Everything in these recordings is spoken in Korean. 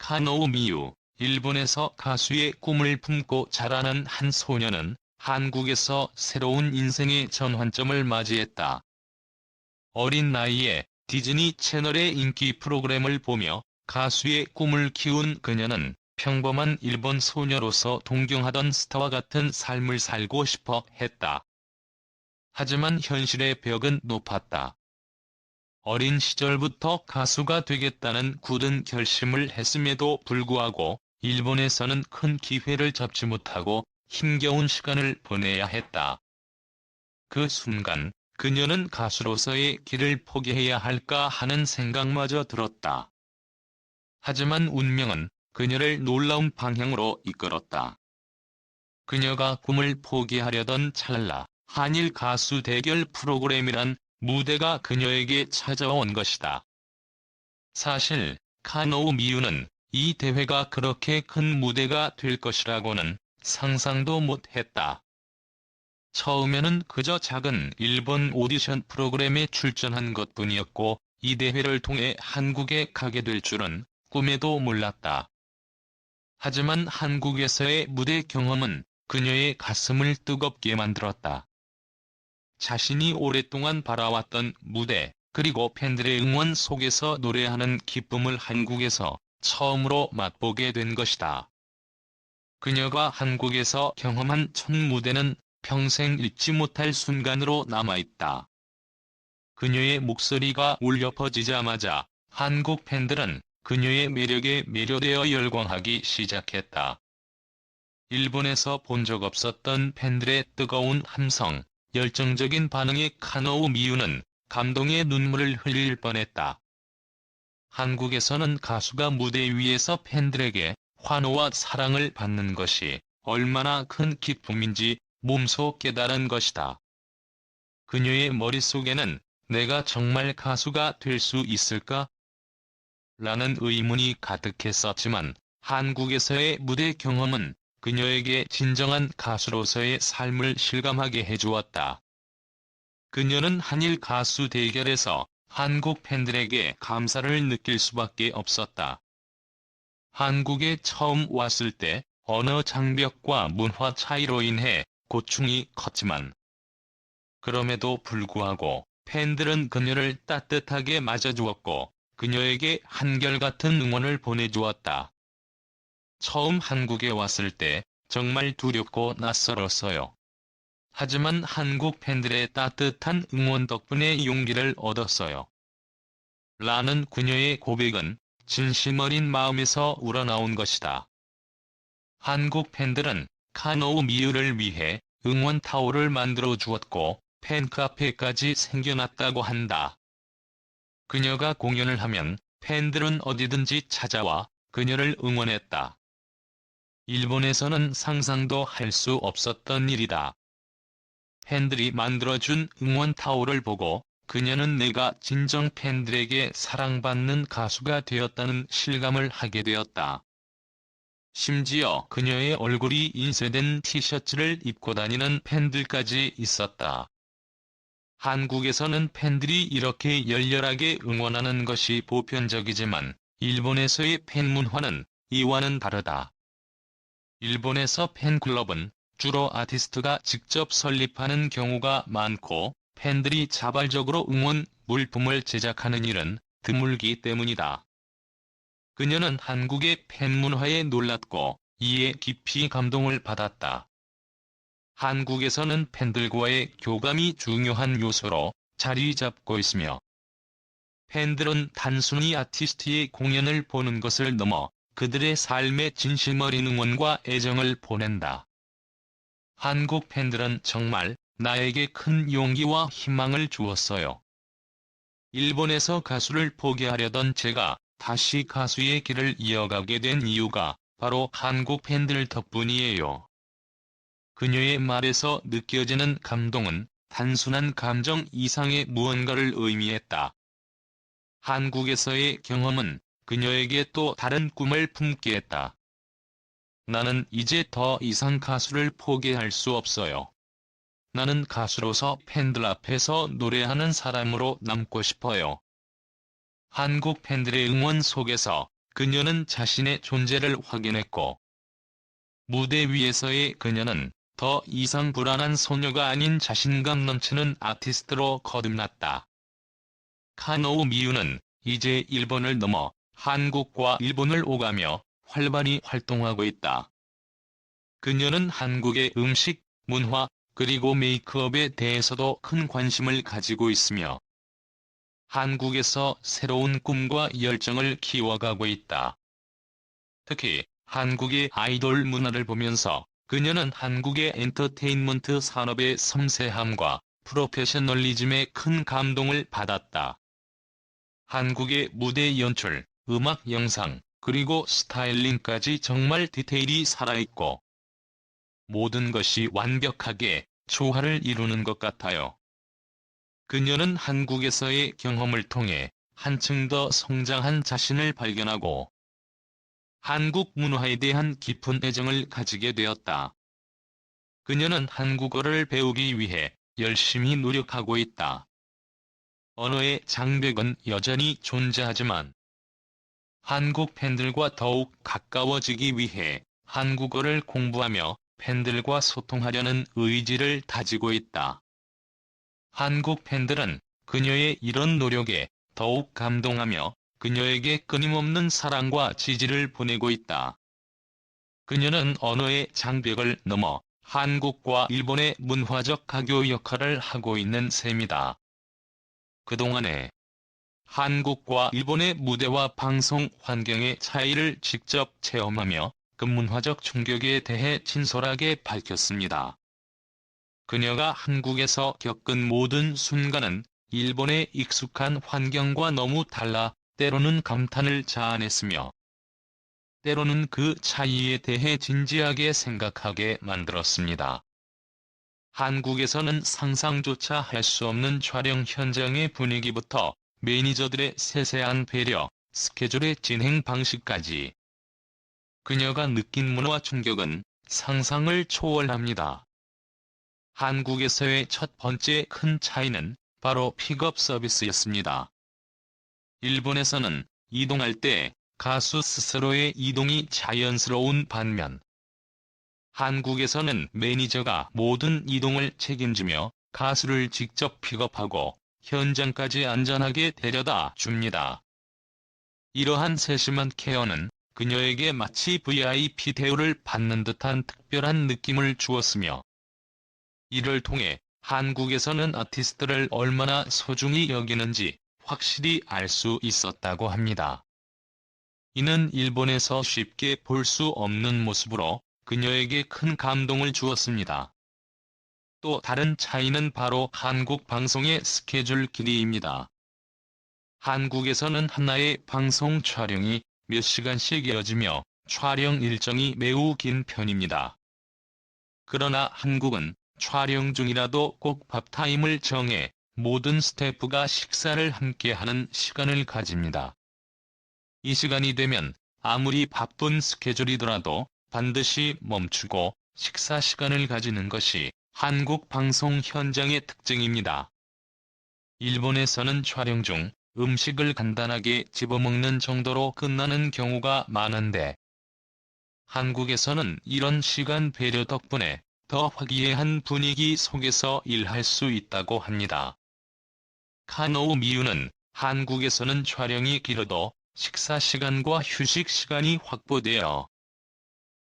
카노우 미유, 일본에서 가수의 꿈을 품고 자라는 한 소녀는 한국에서 새로운 인생의 전환점을 맞이했다. 어린 나이에 디즈니 채널의 인기 프로그램을 보며 가수의 꿈을 키운 그녀는 평범한 일본 소녀로서 동경하던 스타와 같은 삶을 살고 싶어 했다. 하지만 현실의 벽은 높았다. 어린 시절부터 가수가 되겠다는 굳은 결심을 했음에도 불구하고 일본에서는 큰 기회를 잡지 못하고 힘겨운 시간을 보내야 했다. 그 순간 그녀는 가수로서의 길을 포기해야 할까 하는 생각마저 들었다. 하지만 운명은 그녀를 놀라운 방향으로 이끌었다. 그녀가 꿈을 포기하려던 찰나 한일 가수 대결 프로그램이란 무대가 그녀에게 찾아온 것이다. 사실 카노우 미유는 이 대회가 그렇게 큰 무대가 될 것이라고는 상상도 못했다. 처음에는 그저 작은 일본 오디션 프로그램에 출전한 것뿐이었고 이 대회를 통해 한국에 가게 될 줄은 꿈에도 몰랐다. 하지만 한국에서의 무대 경험은 그녀의 가슴을 뜨겁게 만들었다. 자신이 오랫동안 바라왔던 무대, 그리고 팬들의 응원 속에서 노래하는 기쁨을 한국에서 처음으로 맛보게 된 것이다. 그녀가 한국에서 경험한 첫 무대는 평생 잊지 못할 순간으로 남아있다. 그녀의 목소리가 울려 퍼지자마자 한국 팬들은 그녀의 매력에 매료되어 열광하기 시작했다. 일본에서 본 적 없었던 팬들의 뜨거운 함성, 열정적인 반응에 카노우 미유는 감동의 눈물을 흘릴 뻔했다. 한국에서는 가수가 무대 위에서 팬들에게 환호와 사랑을 받는 것이 얼마나 큰 기쁨인지 몸소 깨달은 것이다. 그녀의 머릿속에는 내가 정말 가수가 될 수 있을까? 라는 의문이 가득했었지만 한국에서의 무대 경험은 그녀에게 진정한 가수로서의 삶을 실감하게 해주었다. 그녀는 한일 가수 대결에서 한국 팬들에게 감사를 느낄 수밖에 없었다. 한국에 처음 왔을 때 언어 장벽과 문화 차이로 인해 고충이 컸지만 그럼에도 불구하고 팬들은 그녀를 따뜻하게 맞아주었고 그녀에게 한결같은 응원을 보내주었다. 처음 한국에 왔을 때 정말 두렵고 낯설었어요. 하지만 한국 팬들의 따뜻한 응원 덕분에 용기를 얻었어요. 라는 그녀의 고백은 진심 어린 마음에서 우러나온 것이다. 한국 팬들은 카노우 미유를 위해 응원 타올을 만들어 주었고 팬카페까지 생겨났다고 한다. 그녀가 공연을 하면 팬들은 어디든지 찾아와 그녀를 응원했다. 일본에서는 상상도 할 수 없었던 일이다. 팬들이 만들어준 응원 타올을 보고 그녀는 내가 진정 팬들에게 사랑받는 가수가 되었다는 실감을 하게 되었다. 심지어 그녀의 얼굴이 인쇄된 티셔츠를 입고 다니는 팬들까지 있었다. 한국에서는 팬들이 이렇게 열렬하게 응원하는 것이 보편적이지만 일본에서의 팬 문화는 이와는 다르다. 일본에서 팬클럽은 주로 아티스트가 직접 설립하는 경우가 많고 팬들이 자발적으로 응원 물품을 제작하는 일은 드물기 때문이다. 그녀는 한국의 팬 문화에 놀랐고 이에 깊이 감동을 받았다. 한국에서는 팬들과의 교감이 중요한 요소로 자리 잡고 있으며 팬들은 단순히 아티스트의 공연을 보는 것을 넘어 그들의 삶에 진심 어린 응원과 애정을 보낸다. 한국 팬들은 정말 나에게 큰 용기와 희망을 주었어요. 일본에서 가수를 포기하려던 제가 다시 가수의 길을 이어가게 된 이유가 바로 한국 팬들 덕분이에요. 그녀의 말에서 느껴지는 감동은 단순한 감정 이상의 무언가를 의미했다. 한국에서의 경험은 그녀에게 또 다른 꿈을 품게 했다. 나는 이제 더 이상 가수를 포기할 수 없어요. 나는 가수로서 팬들 앞에서 노래하는 사람으로 남고 싶어요. 한국 팬들의 응원 속에서 그녀는 자신의 존재를 확인했고, 무대 위에서의 그녀는 더 이상 불안한 소녀가 아닌 자신감 넘치는 아티스트로 거듭났다. 카노우 미유는 이제 일본을 넘어 한국과 일본을 오가며 활발히 활동하고 있다. 그녀는 한국의 음식, 문화, 그리고 메이크업에 대해서도 큰 관심을 가지고 있으며 한국에서 새로운 꿈과 열정을 키워가고 있다. 특히 한국의 아이돌 문화를 보면서 그녀는 한국의 엔터테인먼트 산업의 섬세함과 프로페셔널리즘에 큰 감동을 받았다. 한국의 무대 연출, 음악 영상, 그리고 스타일링까지 정말 디테일이 살아있고 모든 것이 완벽하게 조화를 이루는 것 같아요. 그녀는 한국에서의 경험을 통해 한층 더 성장한 자신을 발견하고 한국 문화에 대한 깊은 애정을 가지게 되었다. 그녀는 한국어를 배우기 위해 열심히 노력하고 있다. 언어의 장벽은 여전히 존재하지만 한국 팬들과 더욱 가까워지기 위해 한국어를 공부하며 팬들과 소통하려는 의지를 다지고 있다. 한국 팬들은 그녀의 이런 노력에 더욱 감동하며 그녀에게 끊임없는 사랑과 지지를 보내고 있다. 그녀는 언어의 장벽을 넘어 한국과 일본의 문화적 가교 역할을 하고 있는 셈이다. 그동안에 한국과 일본의 무대와 방송 환경의 차이를 직접 체험하며 그 문화적 충격에 대해 진솔하게 밝혔습니다. 그녀가 한국에서 겪은 모든 순간은 일본의 익숙한 환경과 너무 달라 때로는 감탄을 자아냈으며 때로는 그 차이에 대해 진지하게 생각하게 만들었습니다. 한국에서는 상상조차 할 수 없는 촬영 현장의 분위기부터 매니저들의 세세한 배려, 스케줄의 진행 방식까지 그녀가 느낀 문화 충격은 상상을 초월합니다. 한국에서의 첫 번째 큰 차이는 바로 픽업 서비스였습니다. 일본에서는 이동할 때 가수 스스로의 이동이 자연스러운 반면 한국에서는 매니저가 모든 이동을 책임지며 가수를 직접 픽업하고 현장까지 안전하게 데려다 줍니다. 이러한 세심한 케어는 그녀에게 마치 VIP 대우를 받는 듯한 특별한 느낌을 주었으며 이를 통해 한국에서는 아티스트를 얼마나 소중히 여기는지 확실히 알 수 있었다고 합니다. 이는 일본에서 쉽게 볼 수 없는 모습으로 그녀에게 큰 감동을 주었습니다. 또 다른 차이는 바로 한국 방송의 스케줄 길이입니다. 한국에서는 하나의 방송 촬영이 몇 시간씩 이어지며 촬영 일정이 매우 긴 편입니다. 그러나 한국은 촬영 중이라도 꼭 밥타임을 정해 모든 스태프가 식사를 함께하는 시간을 가집니다. 이 시간이 되면 아무리 바쁜 스케줄이더라도 반드시 멈추고 식사 시간을 가지는 것이 한국 방송 현장의 특징입니다. 일본에서는 촬영 중 음식을 간단하게 집어먹는 정도로 끝나는 경우가 많은데 한국에서는 이런 시간 배려 덕분에 더 화기애애한 분위기 속에서 일할 수 있다고 합니다. 카노우 미유는 한국에서는 촬영이 길어도 식사 시간과 휴식 시간이 확보되어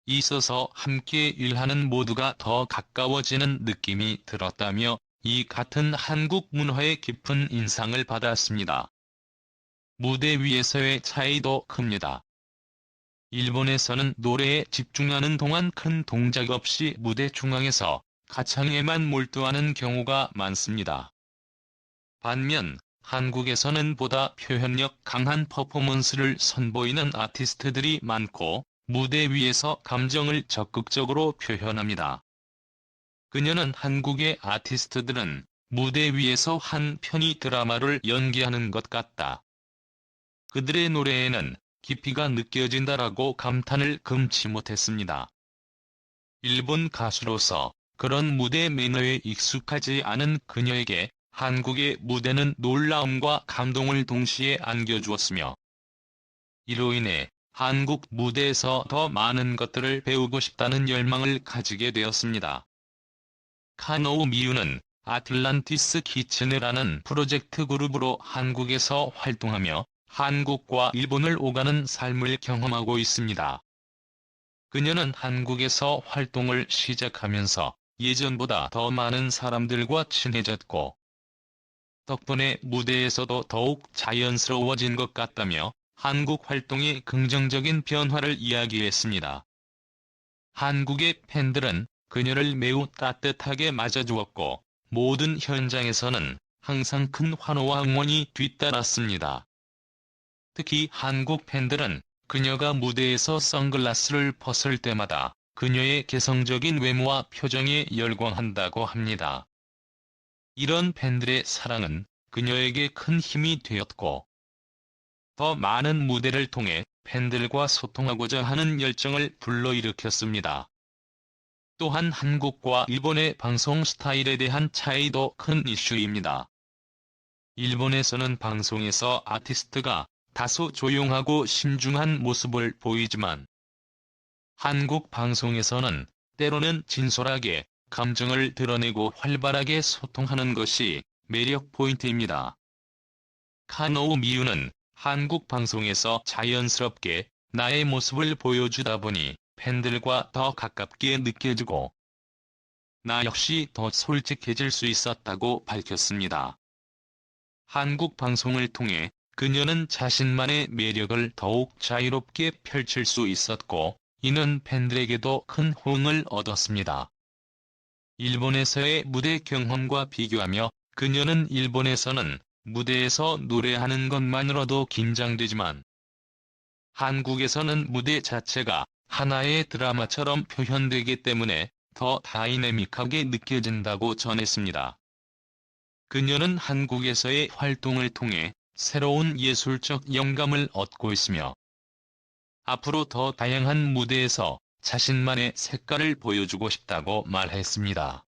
있어서 함께 일하는 모두가 더 가까워지는 느낌이 들었다며 이 같은 한국 문화에 깊은 인상을 받았습니다. 무대 위에서의 차이도 큽니다. 일본에서는 노래에 집중하는 동안 큰 동작 없이 무대 중앙에서 가창에만 몰두하는 경우가 많습니다. 반면 한국에서는 보다 표현력 강한 퍼포먼스를 선보이는 아티스트들이 많고 무대 위에서 감정을 적극적으로 표현합니다. 그녀는 한국의 아티스트들은 무대 위에서 한 편의 드라마를 연기하는 것 같다. 그들의 노래에는 깊이가 느껴진다라고 감탄을 금치 못했습니다. 일본 가수로서 그런 무대 매너에 익숙하지 않은 그녀에게 한국의 무대는 놀라움과 감동을 동시에 안겨주었으며 이로 인해 한국 무대에서 더 많은 것들을 배우고 싶다는 열망을 가지게 되었습니다. 카노우 미유는 아틀란티스 키츠네라는 프로젝트 그룹으로 한국에서 활동하며 한국과 일본을 오가는 삶을 경험하고 있습니다. 그녀는 한국에서 활동을 시작하면서 예전보다 더 많은 사람들과 친해졌고, 덕분에 무대에서도 더욱 자연스러워진 것 같다며 한국 활동의 긍정적인 변화를 이야기했습니다. 한국의 팬들은 그녀를 매우 따뜻하게 맞아주었고, 모든 현장에서는 항상 큰 환호와 응원이 뒤따랐습니다. 특히 한국 팬들은 그녀가 무대에서 선글라스를 벗을 때마다 그녀의 개성적인 외모와 표정에 열광한다고 합니다. 이런 팬들의 사랑은 그녀에게 큰 힘이 되었고, 더 많은 무대를 통해 팬들과 소통하고자 하는 열정을 불러일으켰습니다. 또한 한국과 일본의 방송 스타일에 대한 차이도 큰 이슈입니다. 일본에서는 방송에서 아티스트가 다소 조용하고 신중한 모습을 보이지만, 한국 방송에서는 때로는 진솔하게 감정을 드러내고 활발하게 소통하는 것이 매력 포인트입니다. 카노우 미유는 한국 방송에서 자연스럽게 나의 모습을 보여주다 보니 팬들과 더 가깝게 느껴지고, 나 역시 더 솔직해질 수 있었다고 밝혔습니다. 한국 방송을 통해 그녀는 자신만의 매력을 더욱 자유롭게 펼칠 수 있었고, 이는 팬들에게도 큰 호응을 얻었습니다. 일본에서의 무대 경험과 비교하며 그녀는 일본에서는 무대에서 노래하는 것만으로도 긴장되지만, 한국에서는 무대 자체가 하나의 드라마처럼 표현되기 때문에 더 다이내믹하게 느껴진다고 전했습니다. 그녀는 한국에서의 활동을 통해 새로운 예술적 영감을 얻고 있으며, 앞으로 더 다양한 무대에서 자신만의 색깔을 보여주고 싶다고 말했습니다.